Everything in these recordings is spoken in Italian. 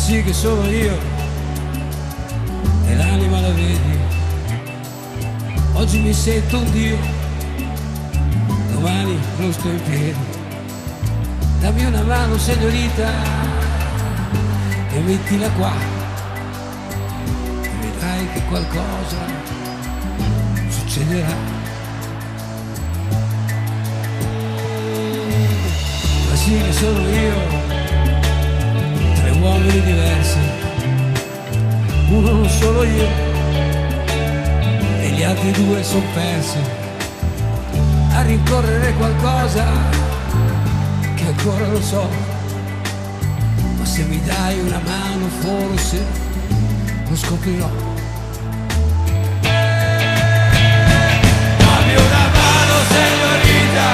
sì che sono io e l'anima la vedi. Oggi mi sento un dio, domani non sto in piedi. Dammi una mano signorita e mettila qua e vedrai che qualcosa succederà. Ma sì che sono io, tre uomini diversi, uno non sono io e gli altri due son persi a rincorrere qualcosa che ancora lo so, ma se mi dai una mano forse lo scoprirò. Dammi una mano signorita,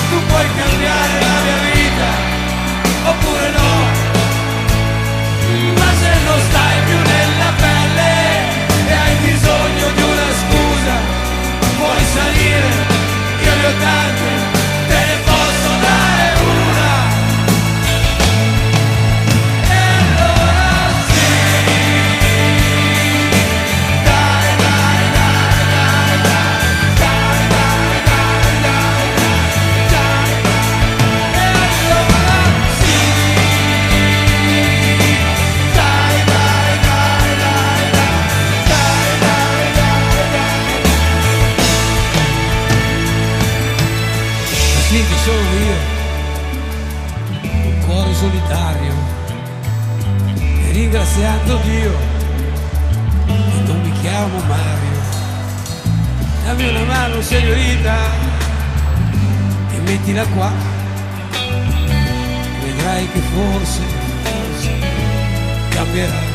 tu puoi cambiare la mia vita, oppure no, ma se non stai più nella pelle e hai bisogno di una scusa, puoi salire, io ne ho tante, te ne posso dare una. E allora sì, dai, dai, dai, dai, dai, dai, dai, dai, dai, dai. E allora sì, dai, dai, dai, dai, dai, dai, dai, dai. Sì che sono io, un cuore solitario, e ringraziando Dio, e non mi chiamo Mario. Dammi una mano signorita e mettila qua, vedrai che forse cambierà.